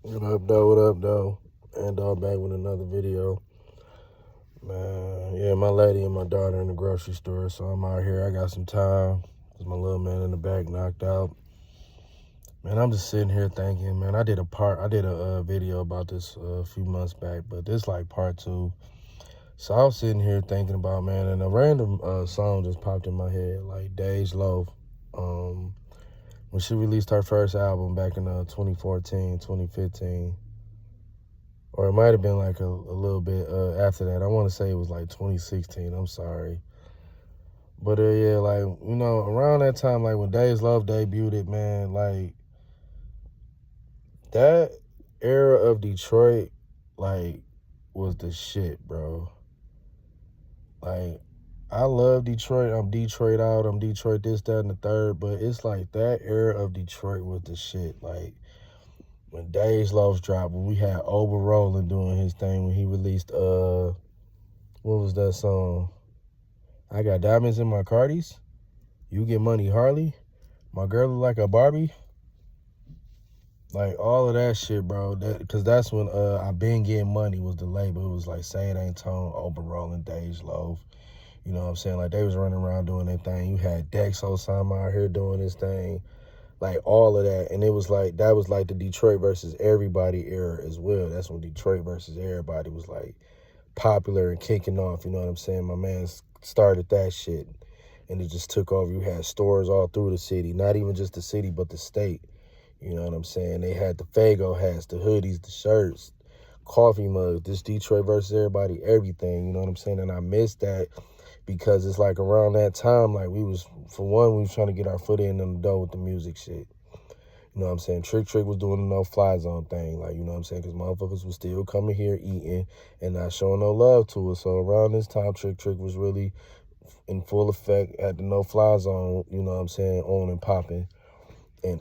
What up, though? What up, though? And back with another video. Man, yeah, my lady and my daughter in the grocery store, so I'm out here. I got some time because my little man in the back knocked out. Man, I'm just sitting here thinking, man, I did a video about this a few months back, but this like part two. So I was sitting here thinking about, man, and a random song just popped in my head, like Dej Loaf. When she released her first album back in 2014, 2015. Or it might have been like a little bit after that. I want to say it was like 2016. I'm sorry. But yeah, like, around that time, like when Dej Loaf debuted it, man, like that era of Detroit, like, was the shit, bro. Like, I love Detroit. I'm Detroit out. I'm Detroit this, that, and the third. But it's like that era of Detroit was the shit. Like, when Dej Loaf dropped, when we had Oba Roland doing his thing, when he released, what was that song? I got diamonds in my Cardis. You get money Harley. My girl look like a Barbie. Like all of that shit, bro. Cause that's when I Been Getting Money was the label. It was like Say It Ain't Tone, Oba Roland, Dej Loaf. You know what I'm saying? Like they was running around doing their thing. You had Dex Osama out here doing his thing. Like all of that. And it was like, that was like the Detroit versus everybody era as well. That's when Detroit versus everybody was like popular and kicking off. You know what I'm saying? My man started that shit. And it just took over. You had stores all through the city. Not even just the city, but the state. You know what I'm saying? They had the Fago hats, the hoodies, the shirts, coffee mugs, this Detroit versus everybody, everything. You know what I'm saying? And I missed that because it's like around that time, like we was trying to get our foot in the door with the music shit. You know what I'm saying? Trick was doing the no-fly zone thing. Like, you know what I'm saying? Because motherfuckers was still coming here eating and not showing no love to us. So around this time, Trick was really in full effect at the no-fly zone, you know what I'm saying, on and popping. And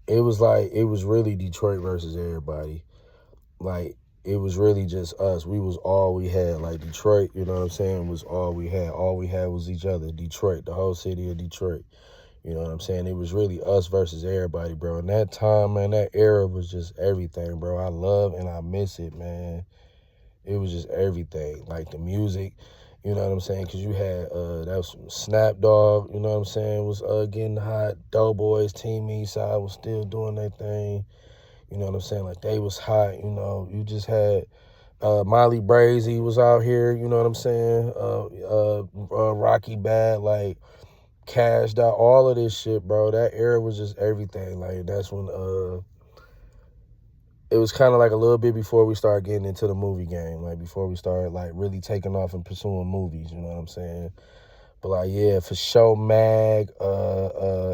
it was like, it was really Detroit versus everybody. Like, it was really just us. We was all we had. Like, Detroit, you know what I'm saying, was all we had. All we had was each other. Detroit, the whole city of Detroit. You know what I'm saying? It was really us versus everybody, bro. And that time, man, that era was just everything, bro. I love and I miss it, man. It was just everything. Like the music, you know what I'm saying? Because you had, that was Snap Dogg, you know what I'm saying, was getting hot. Doughboys, Team Eastside was still doing their thing. You know what I'm saying? Like they was hot, you know. You just had Molly Brazy was out here, you know what I'm saying? Rocky Bad, like Cashed Out, all of this shit, bro. That era was just everything. Like that's when it was kind of like a little bit before we started getting into the movie game, like before we started like really taking off and pursuing movies, you know what I'm saying? But like, yeah, for sure, Mag,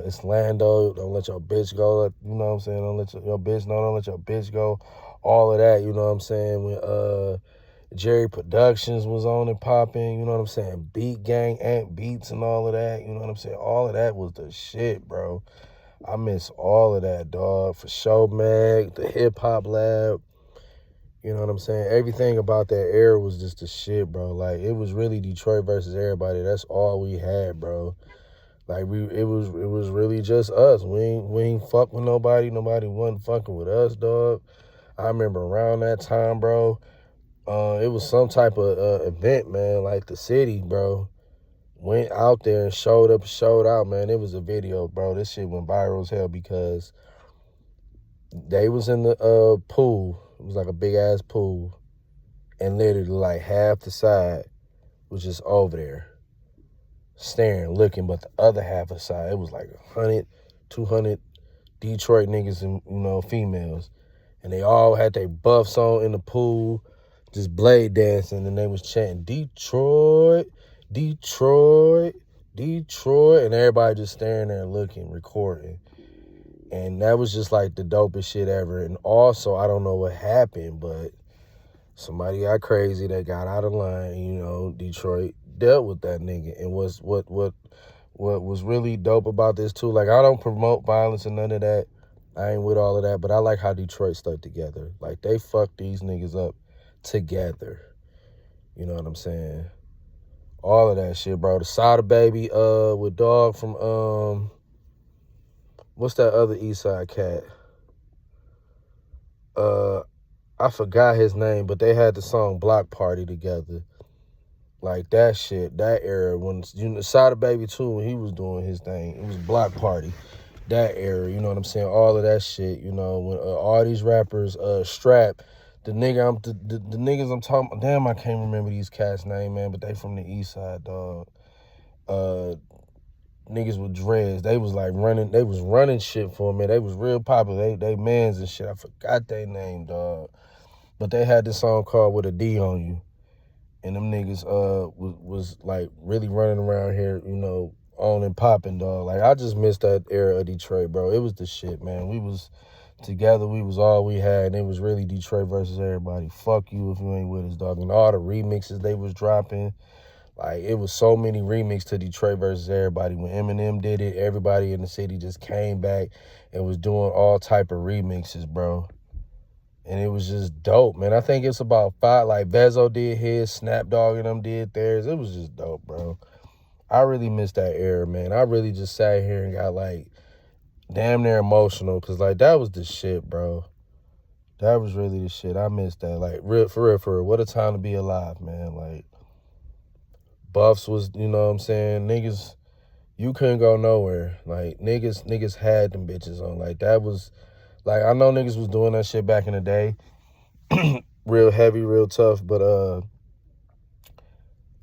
it's Lando, Don't Let Your Bitch Go, you know what I'm saying? Don't let your bitch know, Don't Let Your Bitch Go, all of that, you know what I'm saying? When Jerry Productions was on and popping, you know what I'm saying? Beat Gang, Ant Beats and all of that, you know what I'm saying? All of that was the shit, bro. I miss all of that, dog. For sure, Mag, the Hip Hop Lab, you know what I'm saying? Everything about that era was just the shit, bro. Like, it was really Detroit versus everybody. That's all we had, bro. Like, it was really just us. We ain't fuck with nobody. Nobody wasn't fucking with us, dog. I remember around that time, bro, it was some type of event, man, like the city, bro. Went out there and showed up, showed out, man. It was a video, bro. This shit went viral as hell because they was in the pool. It was like a big-ass pool. And literally like half the side was just over there staring, looking, but the other half of the side, it was like 100, 200 Detroit niggas and, you know, females. And they all had their buffs on in the pool, just blade dancing, and they was chanting, Detroit, Detroit, Detroit, and everybody just staring there looking, recording. And that was just like the dopest shit ever. And also, I don't know what happened, but somebody got crazy that got out of line, you know. Detroit dealt with that nigga. And what was really dope about this too, like I don't promote violence and none of that. I ain't with all of that, but I like how Detroit stuck together. Like they fucked these niggas up together. You know what I'm saying? All of that shit, bro. The Sada Baby with Dog from what's that other East Side cat? I forgot his name, but they had the song Block Party together. Like that shit, that era when Sada Baby too, when he was doing his thing, it was Block Party. That era, you know what I'm saying? All of that shit, you know, when all these rappers, Strap, the niggas I'm talking about, damn, I can't remember these cats' name, man, but they from the east side, dog. Niggas with dreads, they was like running shit for me. They was real popular. They mans and shit. I forgot their name, dog. But they had this song called With a D on You. And them niggas was like really running around here, you know, on and popping, dog. Like I just missed that era of Detroit, bro. It was the shit, man. We was together, we was all we had, and it was really Detroit versus everybody. Fuck you if you ain't with us, dog. And all the remixes they was dropping, like it was so many remixes to Detroit versus everybody. When Eminem did it, everybody in the city just came back and was doing all type of remixes, bro. And it was just dope, man. I think it's about 5, like Bezo did his, Snap Dogg and them did theirs. It was just dope, bro. I really missed that era, man. I really just sat here and got like damn near emotional because like that was the shit, bro. That was really the shit. I missed that. Like for real. What a time to be alive, man. Like Buffs was, you know what I'm saying? Niggas, you couldn't go nowhere. Like niggas had them bitches on. Like that was, like I know niggas was doing that shit back in the day. Real heavy, real tough, but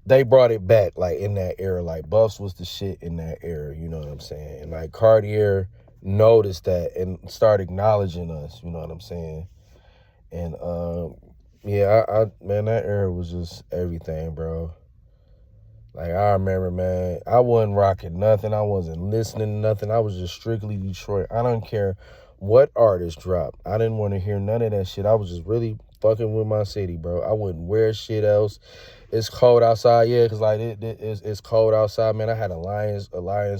they brought it back like in that era. Like Buffs was the shit in that era, you know what I'm saying? And like Cartier noticed that and started acknowledging us, you know what I'm saying? And yeah, I man, that era was just everything, bro. Like I remember, man, I wasn't rocking nothing. I wasn't listening to nothing. I was just strictly Detroit. I don't care what artist dropped. I didn't want to hear none of that shit. I was just really fucking with my city, bro. I wouldn't wear shit else. It's cold outside, yeah, because like it's cold outside, man. I had a Lions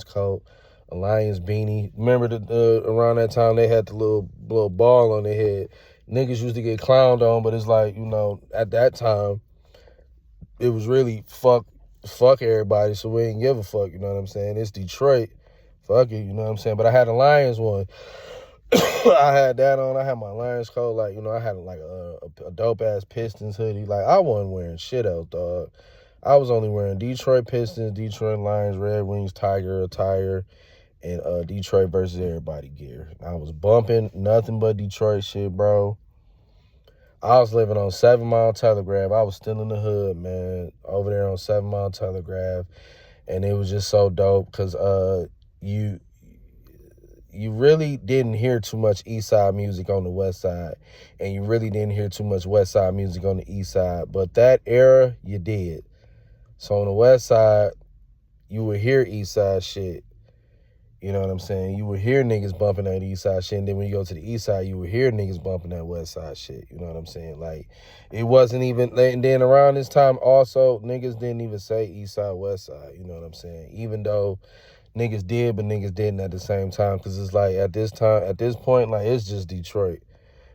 coat, a Lions beanie. Remember around that time they had the little ball on their head. Niggas used to get clowned on, but it's like, you know, at that time, it was really fuck everybody, so we didn't give a fuck, you know what I'm saying? It's Detroit. Fuck it, you know what I'm saying? But I had a Lions one. I had that on. I had my Lions coat. Like, you know, I had like a dope-ass Pistons hoodie. Like, I wasn't wearing shit else, dog. I was only wearing Detroit Pistons, Detroit Lions, Red Wings, Tiger attire, and Detroit versus everybody gear. I was bumping nothing but Detroit shit, bro. I was living on 7 Mile Telegraph. I was still in the hood, man, over there on 7 Mile Telegraph. And it was just so dope because you really didn't hear too much East Side music on the West Side. And you really didn't hear too much West Side music on the East Side. But that era, you did. So on the West Side, you would hear East Side shit. You know what I'm saying? You would hear niggas bumping that East Side shit, and then when you go to the East Side, you would hear niggas bumping that West Side shit. You know what I'm saying? Like, it wasn't even, and then around this time also, niggas didn't even say East Side, West Side. You know what I'm saying? Even though niggas did, but niggas didn't at the same time, because it's like, at this point, like, it's just Detroit.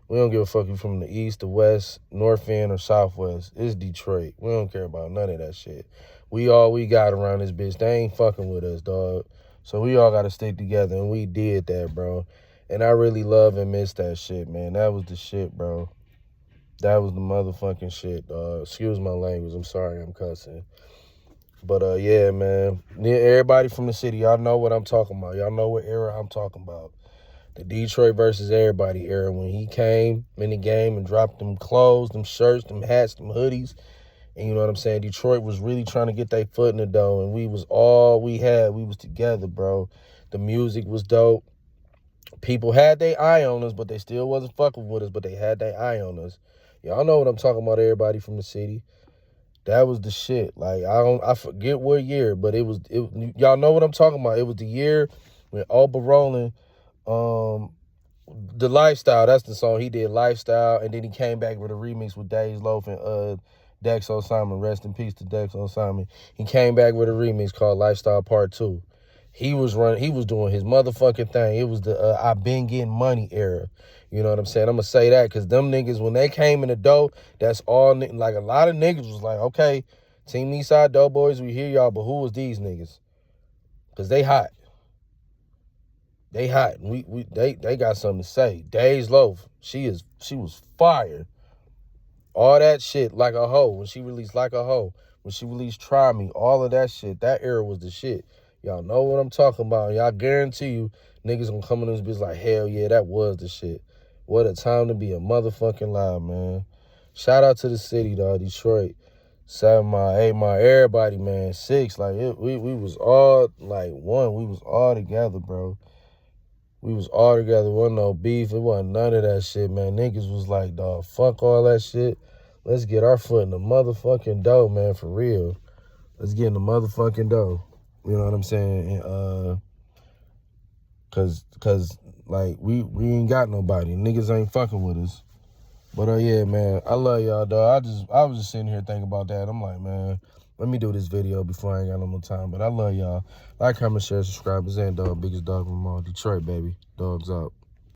We don't give a fuck if you from the East, the West, North End, or Southwest. It's Detroit. We don't care about none of that shit. We all we got around this bitch. They ain't fucking with us, dog. So we all got to stick together, and we did that, bro. And I really love and miss that shit, man. That was the shit, bro. That was the motherfucking shit, dog. Excuse my language. I'm sorry I'm cussing. But, yeah, man. Everybody from the city, y'all know what I'm talking about. Y'all know what era I'm talking about. The Detroit versus everybody era, when he came in the game and dropped them clothes, them shirts, them hats, them hoodies. And you know what I'm saying? Detroit was really trying to get their foot in the dough, and we was all we had. We was together, bro. The music was dope. People had their eye on us, but they still wasn't fucking with us, but they had their eye on us. Y'all know what I'm talking about, everybody from the city. That was the shit. Like, I forget what year, but y'all know what I'm talking about. It was the year when Oba Roland, the Lifestyle, that's the song he did, Lifestyle, and then he came back with a remix with Days Loaf and Dex Simon. Rest in peace to Dex Simon. He came back with a remix called Lifestyle Part 2. He was doing his motherfucking thing. It was the I been getting money era. You know what I'm saying? I'm gonna say that because them niggas, when they came in the dough, that's all, like a lot of niggas was like, okay, Team Eastside Dope Boys, we hear y'all, but who was these niggas? Because they hot. They hot. They got something to say. Days Loaf, She was fire. All that shit, Like a Hoe, when she released Like a Hoe, when she released Try Me, all of that shit, that era was the shit. Y'all know what I'm talking about. Y'all guarantee you niggas gonna come in this bitch like, hell yeah, that was the shit. What a time to be a motherfucking live, man. Shout out to the city, dog, Detroit. 7 Mile, 8 Mile, everybody, man. 6, like, we was all, like, one. We was all together, bro. We was all together. Wasn't no beef. It wasn't none of that shit, man. Niggas was like, dog, fuck all that shit. Let's get our foot in the motherfucking dough, man, for real. Let's get in the motherfucking dough. You know what I'm saying? And, cause like we ain't got nobody. Niggas ain't fucking with us. But yeah, man, I love y'all, dog. I was just sitting here thinking about that. I'm like, man, let me do this video before I ain't got no more time. But I love y'all. Like, comment, share, subscribe. And dog, biggest dog from all. Detroit, baby. Dogs out.